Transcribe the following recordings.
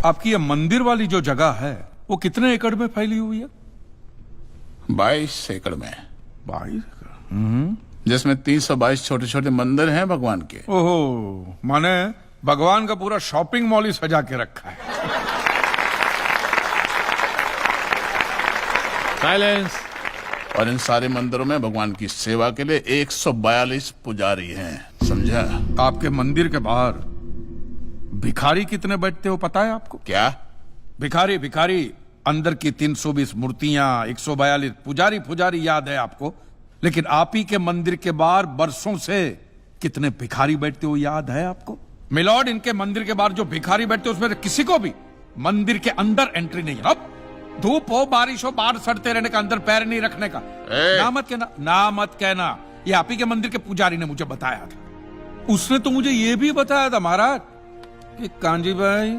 आपकी ये मंदिर वाली जो जगह है वो कितने एकड़ में फैली हुई है? 22 एकड़ में, 22 एकड़। जिसमें 322 छोटे छोटे मंदिर हैं भगवान के। ओहो, माने भगवान का पूरा शॉपिंग मॉल ही सजा के रखा है। साइलेंस। और इन सारे मंदिरों में भगवान की सेवा के लिए 142 पुजारी हैं, समझा? आपके मंदिर के बाहर भिखारी कितने बैठते हो पता है आपको? क्या? भिखारी अंदर की 320 मूर्तियां, 142 पुजारी याद है आपको, लेकिन आप ही के मंदिर के बाहर बरसों से कितने भिखारी बैठते हो याद है आपको? मिलॉर्ड, इनके मंदिर के बाहर जो भिखारी बैठते हो उसमें किसी को भी मंदिर के अंदर एंट्री नहीं है। अब धूप हो बारिश हो बाहर सड़ते रहने का, अंदर पैर नहीं रखने का। ना मत कहना, ये आप ही के मंदिर के पुजारी ने मुझे बताया था। उसने तो मुझे ये भी बताया था महाराज कि कांजी भाई,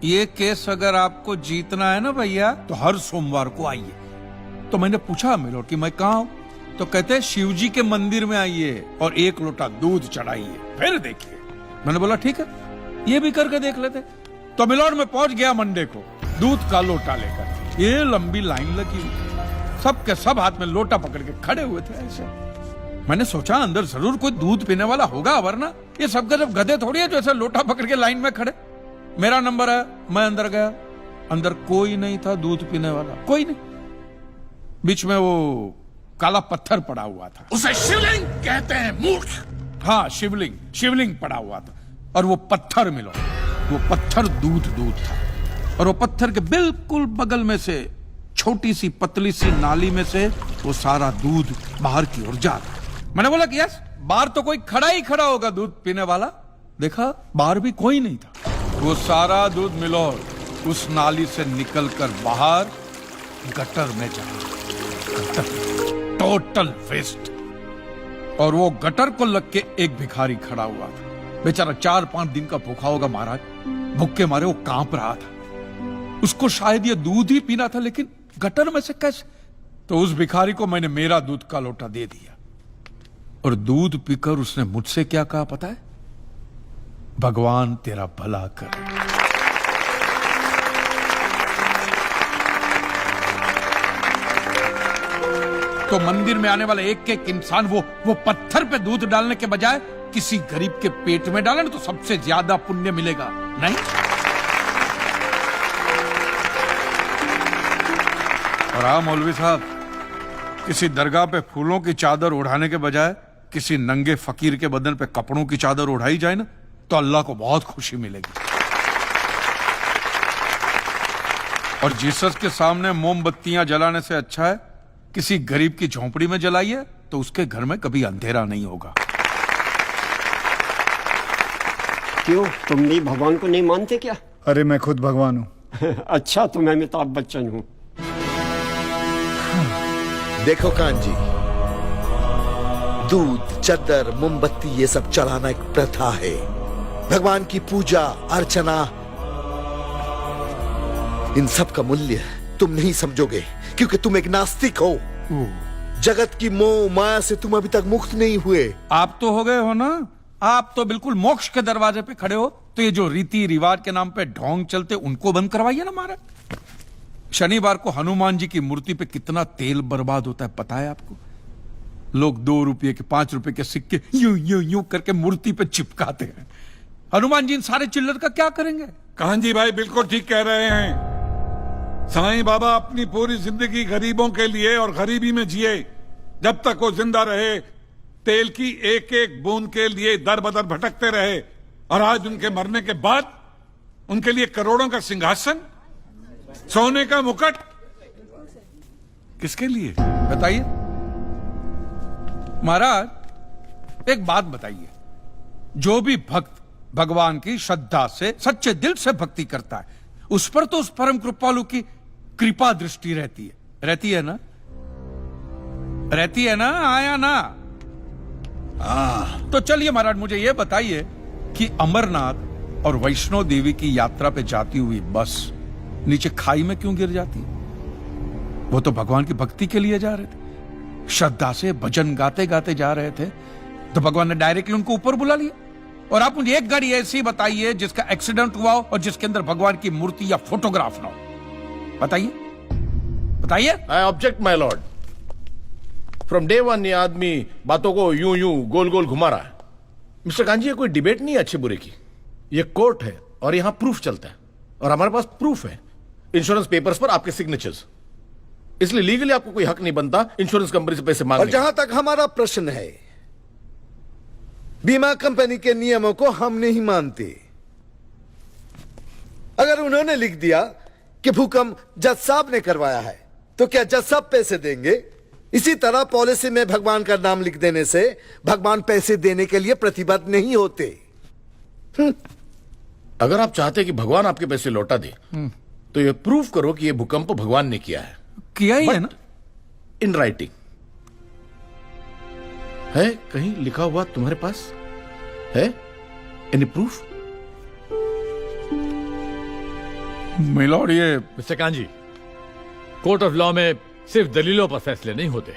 ये केस अगर आपको जीतना है ना भैया तो हर सोमवार को आइए। तो मैंने पूछा मिलॉर्ड कि मैं कहाँ हूं? तो कहते हैं शिव जी के मंदिर में आइए और 1 लोटा दूध चढ़ाइए, फिर देखिए। मैंने बोला ठीक है, ये भी करके देख लेते। तो मिलॉर्ड में पहुंच गया मंडे को दूध का लोटा लेकर। ये लंबी लाइन लगी हुई, सबके सब हाथ में लोटा पकड़ के खड़े हुए थे ऐसे। मैंने सोचा अंदर जरूर कोई दूध पीने वाला होगा, वरना ये सब के सब गधे थोड़ी है जो ऐसे लोटा पकड़ के लाइन में खड़े। मेरा नंबर है, मैं अंदर गया, अंदर कोई नहीं था दूध पीने वाला, कोई नहीं। बीच में वो काला पत्थर पड़ा हुआ था, उसे शिवलिंग कहते हैं मूर्ख। हाँ, शिवलिंग पड़ा हुआ था। और वो पत्थर मिलो, वो पत्थर दूध था। और वो पत्थर के बिल्कुल बगल में से छोटी सी पतली सी नाली में से वो सारा दूध बाहर की ओर जा रहा। मैंने बोला कि यस, बाहर तो कोई खड़ा ही खड़ा होगा दूध पीने वाला। देखा बाहर भी कोई नहीं था। वो सारा दूध मिलो उस नाली से निकलकर बाहर गटर में जा रहा। Total waste. और वो गटर को लग के एक भिखारी खड़ा हुआ था, बेचारा 4-5 दिन का भूखा होगा महाराज, भूख के मारे वो कांप रहा था। उसको शायद ये दूध ही पीना था, लेकिन गटर में से कैसे? तो उस भिखारी को मैंने मेरा दूध का लोटा दे दिया। और दूध पीकर उसने मुझसे क्या कहा पता है? भगवान तेरा भला करे। तो मंदिर में आने वाला एक एक इंसान वो पत्थर पे दूध डालने के बजाय किसी गरीब के पेट में डाले ना तो सबसे ज्यादा पुण्य मिलेगा, नहीं? और हाँ मौलवी साहब, किसी दरगाह पे फूलों की चादर उड़ाने के बजाय किसी नंगे फकीर के बदन पे कपड़ों की चादर उड़ाई जाए ना तो अल्लाह को बहुत खुशी मिलेगी। और जीसस के सामने मोमबत्तियां जलाने से अच्छा है किसी गरीब की झोंपड़ी में जलाइए, तो उसके घर में कभी अंधेरा नहीं होगा। क्यों, तुम भी भगवान को नहीं मानते क्या? अरे मैं खुद भगवान हूँ। अच्छा, तो मैं अमिताभ बच्चन हूँ। देखो कांजी, दूध, चद्दर, मोमबत्ती ये सब चढ़ाना एक प्रथा है। भगवान की पूजा अर्चना, इन सब का मूल्य तुम नहीं समझोगे क्योंकि तुम एक नास्तिक हो। जगत की मोह माया से तुम अभी तक मुक्त नहीं हुए। आप तो हो गए हो ना, आप तो बिल्कुल मोक्ष के दरवाजे पे खड़े हो। तो ये जो रीति रिवाज के नाम पे ढोंग चलते उनको बंद करवाइए ना महाराज। शनिवार को हनुमान जी की मूर्ति पे कितना तेल बर्बाद होता है पता है आपको? लोग 2 रुपये के 5 रुपए के सिक्के यूं करके मूर्ति पे चिपकाते हैं। हनुमान जी इन सारे चिल्लर का क्या करेंगे? कांजी भाई बिल्कुल ठीक कह रहे हैं। साईं बाबा अपनी पूरी जिंदगी गरीबों के लिए और गरीबी में जिए। जब तक वो जिंदा रहे तेल की एक एक बूंद के लिए दर बदर भटकते रहे, और आज उनके मरने के बाद उनके लिए करोड़ों का सिंहासन, सोने का मुकुट, किसके लिए बताइए महाराज। एक बात बताइए, जो भी भक्त भगवान की श्रद्धा से सच्चे दिल से भक्ति करता है उस पर तो उस परम कृपालु की कृपा दृष्टि रहती है ना? रहती है ना? आया ना? तो चलिए महाराज, मुझे यह बताइए कि अमरनाथ और वैष्णो देवी की यात्रा पे जाती हुई बस नीचे खाई में क्यों गिर जाती है? वो तो भगवान की भक्ति के लिए जा रहे थे, श्रद्धा से भजन गाते गाते जा रहे थे, तो भगवान ने डायरेक्टली उनको ऊपर बुला लिया और आप मुझे एक गाड़ी ऐसी बताइए जिसका एक्सीडेंट हुआ हो और जिसके अंदर भगवान की मूर्ति या फोटोग्राफ ना हो। बताइए बताइए। I object my Lord. From day one ये आदमी बातों को यूं यूं गोल गोल घुमा रहा है। मिस्टर कांजी, ये कोई डिबेट नहीं है अच्छे बुरे की, ये कोर्ट है और यहां प्रूफ चलता है और हमारे पास प्रूफ है, इंश्योरेंस पेपर्स पर आपके सिग्नेचर्स। इसलिए लीगली आपको कोई हक नहीं बनता इंश्योरेंस कंपनी से पैसे और मांगने का। जहां तक हमारा प्रश्न है, बीमा कंपनी के नियमों को हम नहीं मानते। अगर उन्होंने लिख दिया कि भूकंप जज साहब ने करवाया है, तो क्या जज साहब पैसे देंगे? इसी तरह पॉलिसी में भगवान का नाम लिख देने से भगवान पैसे देने के लिए प्रतिबद्ध नहीं होते। अगर आप चाहते कि भगवान आपके पैसे लौटा दे, तो ये प्रूफ करो कि ये भूकंप भगवान ने किया है, किया ही है ना। इन राइटिंग है, कहीं लिखा हुआ तुम्हारे पास है? Any proof? मिलॉर्ड, ये mister kanji, court of law में सिर्फ दलीलों पर फैसले नहीं होते।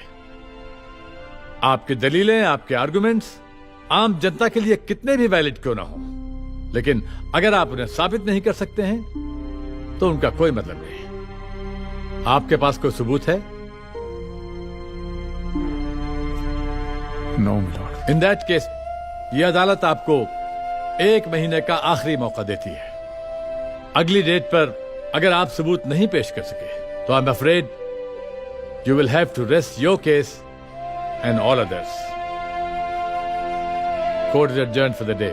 आपकी दलीलें, आपके आर्गुमेंट्स आम जनता के लिए कितने भी वैलिड क्यों ना हो, लेकिन अगर आप उन्हें साबित नहीं कर सकते हैं तो उनका कोई मतलब नहीं। आपके पास कोई सबूत है? No milord. In that case यह अदालत आपको 1 महीने का आखिरी मौका देती है। अगली डेट पर अगर आप सबूत नहीं पेश कर सके तो I am afraid you will have to rest your case and all others. Court is adjourned for the day.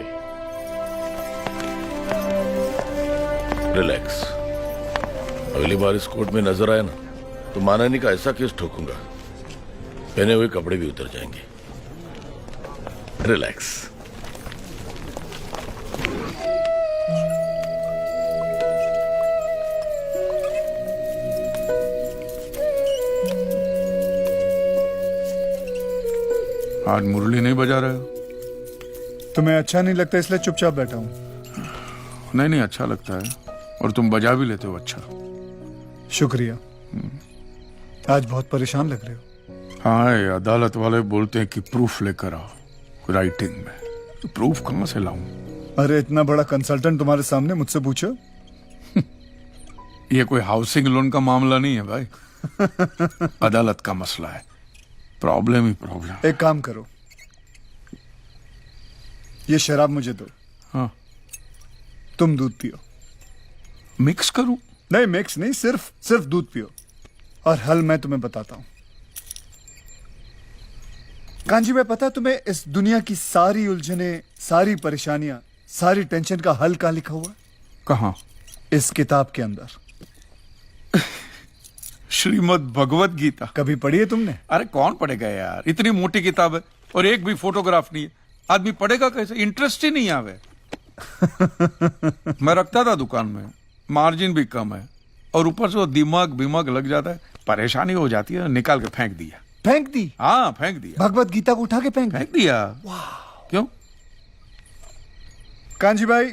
Relax. अगली बार इस कोर्ट में नजर आया ना तो मानहानि का ऐसा केस ठोकूंगा, पहने हुए कपड़े भी उतर जाएंगे। रिलैक्स। आज मुरली नहीं बजा रहे हो? तुम्हें अच्छा नहीं लगता इसलिए चुपचाप बैठा हूं। नहीं नहीं, अच्छा लगता है, और तुम बजा भी लेते हो अच्छा। शुक्रिया। आज बहुत परेशान लग रहे हो। हाँ, ये अदालत वाले बोलते हैं कि प्रूफ लेकर आओ राइटिंग में, तो प्रूफ कहां से लाऊं? अरे इतना बड़ा कंसल्टेंट तुम्हारे सामने मुझसे पूछो। ये कोई हाउसिंग लोन का मामला नहीं है भाई। अदालत का मसला है, प्रॉब्लम ही प्रॉब्लम। एक काम करो, ये शराब मुझे दो। हाँ, तुम दूध पियो। मिक्स करूं? नहीं मिक्स नहीं, सिर्फ दूध पियो, और हल मैं तुम्हें बताता हूं। कांजी भाई, पता है तुम्हें इस दुनिया की सारी उलझने, सारी परेशानियां, सारी टेंशन का हल कहां लिखा हुआ है? कहां? इस किताब के अंदर। श्रीमद् भगवत गीता। कभी पढ़ी है तुमने? अरे कौन पढ़ेगा यार, इतनी मोटी किताब है और एक भी फोटोग्राफ नहीं है, आदमी पढ़ेगा कैसे? इंटरेस्ट ही नहीं आवे। मैं रखता था दुकान में, मार्जिन भी कम है और ऊपर से वो दिमाग लग जाता है, परेशानी हो जाती है, निकाल के फेंक दिया। फेंक दी? हाँ, फेंक दिया। भगवत गीता को उठा के फेंक दिया। क्यों? कांजी भाई,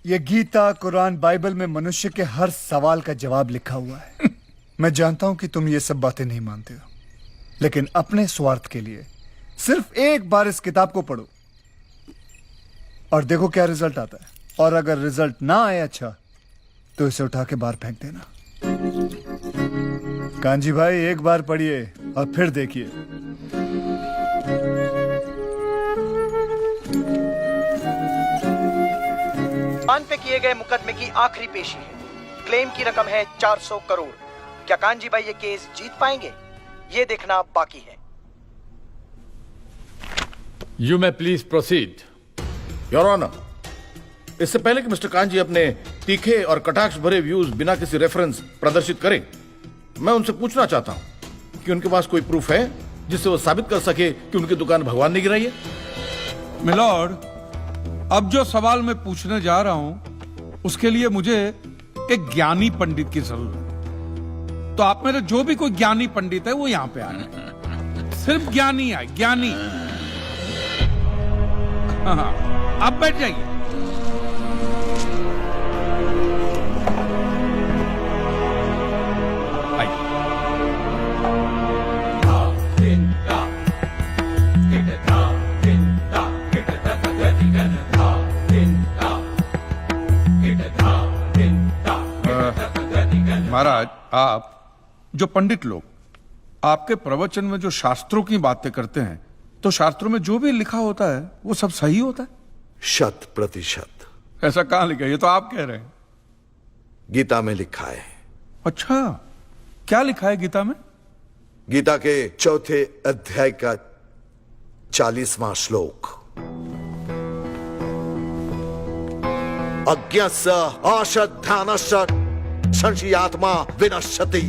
ये गीता, कुरान, बाइबल में मनुष्य के हर सवाल का जवाब लिखा हुआ है। मैं जानता हूं कि तुम ये सब बातें नहीं मानते हो, लेकिन अपने स्वार्थ के लिए सिर्फ एक बार इस किताब को पढ़ो और देखो क्या रिजल्ट आता है। और अगर रिजल्ट ना आए अच्छा, तो इसे उठा के बाहर फेंक देना। कांजी भाई, एक बार पढ़िए और फिर देखिए। पान पे किए गए मुकदमे की आखिरी पेशी है। क्लेम की रकम है 400 करोड़। क्या कांजी भाई ये केस जीत पाएंगे? ये देखना बाकी है। You may please proceed. Your honour, इससे पहले कि मिस्टर कांजी अपने तीखे और कटाक्ष भरे व्यूज बिना किसी रेफरेंस प्रदर्शित करें, मैं उनसे पूछना चाहता हूं कि उनके पास कोई प्रूफ है जिससे वो साबित कर सके कि उनकी दुकान भगवान ने गिराई है? मिलॉर्ड, अब जो सवाल मैं पूछने जा रहा हूं उसके लिए मुझे एक ज्ञानी पंडित की जरूरत है। तो आप मेरे जो भी कोई ज्ञानी पंडित है वो यहां पे आ रहे। सिर्फ ज्ञानी है, ज्ञानी। हाँ, आप बैठ जाइए। महाराज, आप जो पंडित लोग आपके प्रवचन में जो शास्त्रों की बातें करते हैं, तो शास्त्रों में जो भी लिखा होता है वो सब सही होता है? 100%। ऐसा कहां लिखा है? ये तो आप कह रहे हैं। गीता में लिखा है। अच्छा, क्या लिखा है गीता में? गीता के 4थे अध्याय का 40वां श्लोक, अज्ञस्य अश्रद्धानस्य संशयात्मा विनश्यति,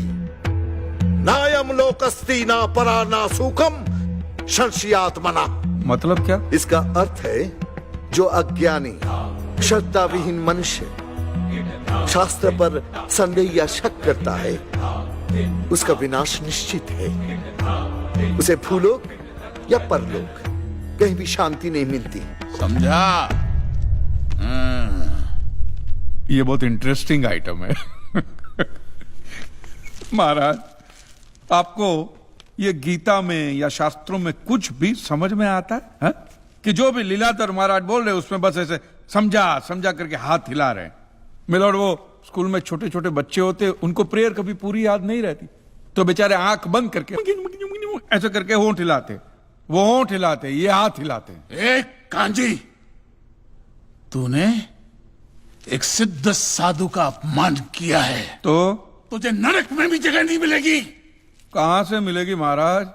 नायम लोकस्ति ना परा ना सुखम संशयात्मना। मतलब क्या? इसका अर्थ है, जो अज्ञानी श्रद्धा विहीन मनुष्य शास्त्र पर संदेह या शक करता है, उसका विनाश निश्चित है। उसे भूलोक या परलोक कहीं भी शांति नहीं मिलती। समझा? ये बहुत इंटरेस्टिंग आइटम है। महाराज, आपको ये गीता में या शास्त्रों में कुछ भी समझ में आता है, हा? कि जो भी लीलाधर महाराज बोल रहे उसमें बस ऐसे समझा समझा करके हाथ हिला रहे हैं। मिलोड, वो स्कूल में छोटे छोटे बच्चे होते, उनको प्रेयर कभी पूरी याद नहीं रहती, तो बेचारे आंख बंद करके ऐसे करके होंठ हिलाते, वो होंठ हिलाते, ये हाथ हिलाते। एक कांजी, तूने एक सिद्ध साधु का अपमान किया है, तो तुझे नरक में भी जगह नहीं मिलेगी। कहां से मिलेगी महाराज?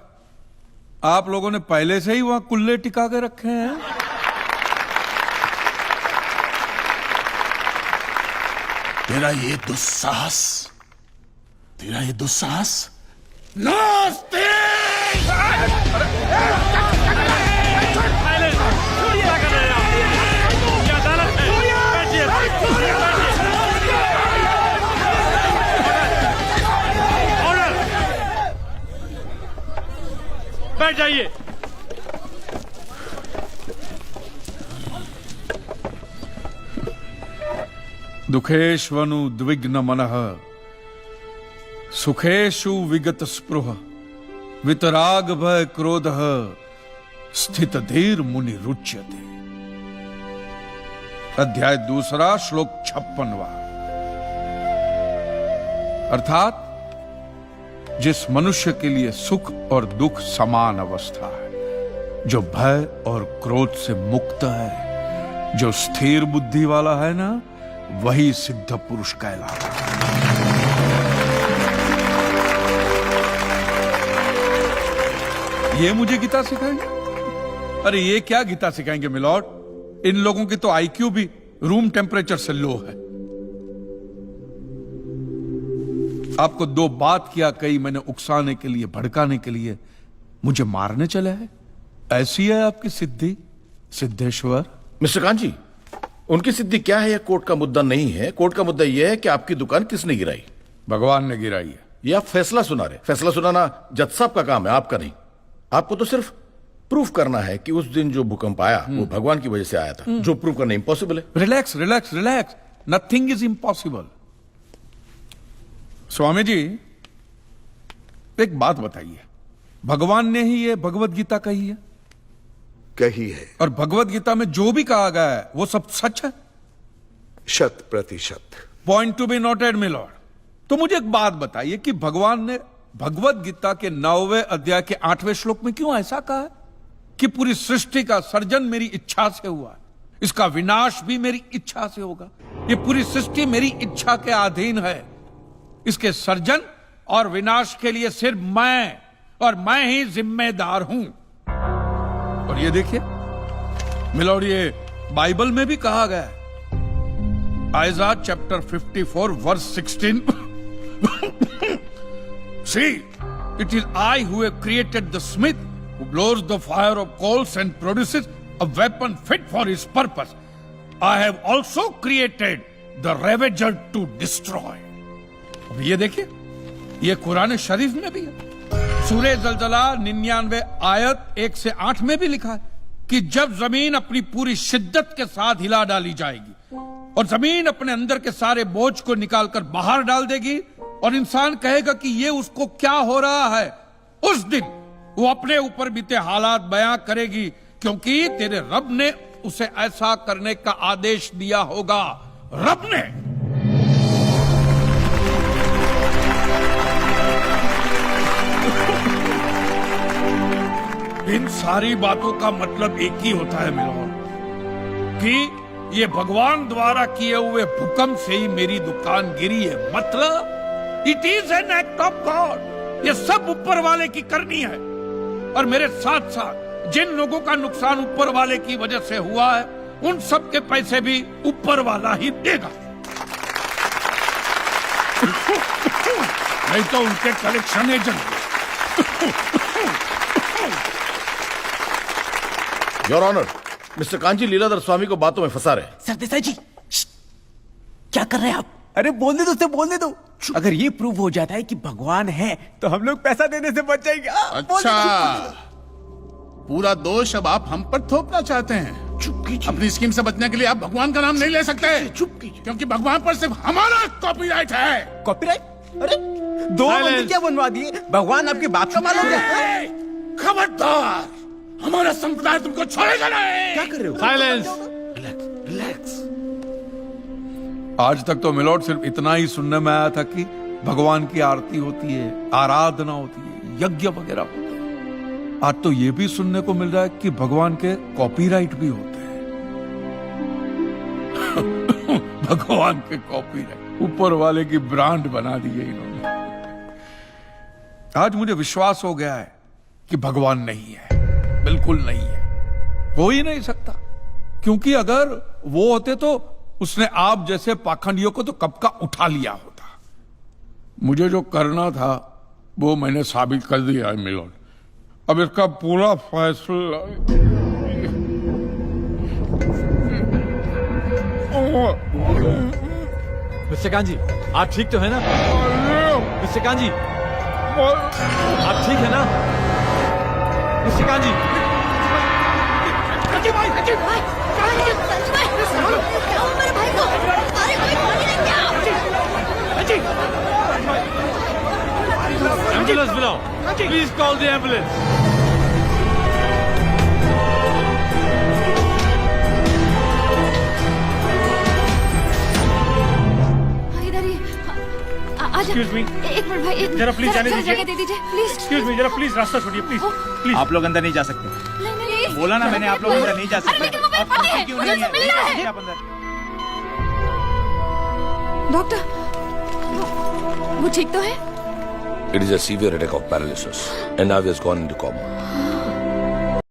आप लोगों ने पहले से ही वहां कुल्ले टिका के रखे हैं। तेरा ये दुस्साहस नास्तिक! बैठ जाइए। दुखेष्वनु द्विग्न मनः सुखेषु विगत स्पृह वितराग भय क्रोधः स्थित धीर मुनि रुच्यते। अध्याय 2 श्लोक 56वां। अर्थात जिस मनुष्य के लिए सुख और दुख समान अवस्था है, जो भय और क्रोध से मुक्त है, जो स्थिर बुद्धि वाला है ना, वही सिद्ध पुरुष कहलाता है। ये मुझे गीता सिखाएंगे? अरे ये क्या गीता सिखाएंगे मिलॉर्ड? इन लोगों की तो आईक्यू भी रूम टेम्परेचर से लो है। आपको 2 बात किया कही मैंने उकसाने के लिए, भड़काने के लिए, मुझे मारने चले हैं। ऐसी है आपकी सिद्धि सिद्धेश्वर? मिस्टर कांजी, उनकी सिद्धि क्या है, यह कोर्ट का मुद्दा नहीं है। कोर्ट का मुद्दा यह है कि आपकी दुकान किसने गिराई। भगवान ने गिराई है। यह आप फैसला सुना रहे। फैसला सुनाना जज साहब का काम है, आपका नहीं। आपको तो सिर्फ प्रूफ करना है कि उस दिन जो भूकंप आया वो भगवान की वजह से आया था, जो प्रूव करना इम्पॉसिबल है। Relax relax relax, nothing is impossible. Swami ji, एक बात बताइए, भगवान ने ही ये भगवत गीता कही है? कही है। और भगवत गीता में जो भी कहा गया है वो सब सच है? 100%। Point to be noted milord. तो मुझे एक बात बताइए कि भगवान ने भगवत गीता के 9वें अध्याय के 8वें श्लोक में क्यों ऐसा कहा है कि पूरी सृष्टि का सर्जन मेरी इच्छा से हुआ है, इसका विनाश भी मेरी इच्छा से होगा, ये पूरी सृष्टि मेरी इच्छा के अधीन है, इसके सर्जन और विनाश के लिए सिर्फ मैं और मैं ही जिम्मेदार हूं। और ये देखिए मिलॉर्ड, ये बाइबल में भी कहा गया है, Aiza chapter 54 verse 16। See, it is I who have created the smith who blows the fire of coals and produces a weapon fit for his purpose. I have also created the ravager to destroy. अब ये देखिए, ये कुरान शरीफ में भी है। सूरह जलजला 99 आयत 1 से 8 में भी लिखा है कि जब जमीन अपनी पूरी शिद्दत के साथ हिला डाली जाएगी और जमीन अपने अंदर के सारे बोझ को निकालकर बाहर डाल देगी और इंसान कहेगा कि ये उसको क्या हो रहा है, उस दिन वो अपने ऊपर बीते हालात बयां करेगी, क्योंकि तेरे रब ने उसे ऐसा करने का आदेश दिया होगा। रब ने। इन सारी बातों का मतलब एक ही होता है मिलोन, कि ये भगवान द्वारा किए हुए भूकंप से ही मेरी दुकान गिरी है। मतलब it is an act of God. ये सब ऊपर वाले की करनी है, और मेरे साथ साथ जिन लोगों का नुकसान ऊपर वाले की वजह से हुआ है, उन सब के पैसे भी ऊपर वाला ही देगा। नहीं तो उनके collection agent. Your honour, mister Kanchi Leeladhar Swami को बातों में फंसा रहे। सरदेसाई जी, क्या कर रहे हैं आप? अरे बोलने दो, उससे बोलने दो। अगर ये प्रूव हो जाता है कि भगवान है तो हम लोग पैसा देने से बच जाएंगे। अच्छा, पूरा दोष अब आप हम पर थोपना चाहते हैं। चुप कीजिए। अपनी स्कीम से बचने के लिए आप भगवान का नाम नहीं ले सकते। चुप कीजिए। क्योंकि भगवान पर सिर्फ हमारा कॉपीराइट है। कॉपीराइट? अरे दो मंदिर क्या बनवा दिए? भगवान आपके बाप का मालूम है? खबरदार, हमारा संप्रदाय तुमको छोड़ेगा नहीं। क्या कर रहे हो? साइलेंस। रिलैक्स। आज तक तो मिलोड सिर्फ इतना ही सुनने में आया था कि भगवान की आरती होती है, आराधना होती है, यज्ञ वगैरह होते हैं। आज तो ये भी सुनने को मिल रहा है कि भगवान के कॉपीराइट भी होते हैं। भगवान के कॉपीराइट ऊपर वाले की ब्रांड बना दी है इन्होंने। आज मुझे विश्वास हो गया है कि भगवान नहीं है, बिल्कुल नहीं है, हो ही नहीं सकता। क्योंकि अगर वो होते तो उसने आप जैसे पाखंडियों को तो कब का उठा लिया होता। मुझे जो करना था वो मैंने साबित कर दिया है मिलोड। अब इसका पूरा फैसला मिस्टर कांजी, आप ठीक तो है ना? मिस्टर कांजी, आप ठीक है ना? मिस्टर कांजी, एम्बुलेंस बुलाओ, please call the ambulance. Excuse me. एक मिनट भाई, एक जरा प्लीज जाने दीजिए। जगह दे दीजिए प्लीज। एक्सक्यूज मी, जरा प्लीज रास्ता छोड़िए प्लीज प्लीज। आप लोग अंदर नहीं जा सकते। नहीं, बोला ना मैंने, आप लोग अंदर नहीं जा अरे लेकिन वो मेरे पति है, मुझे उससे मिलना है। आप अंदर। डॉक्टर, वो ठीक तो है? It is a severe attack of paralysis and now he has gone into coma.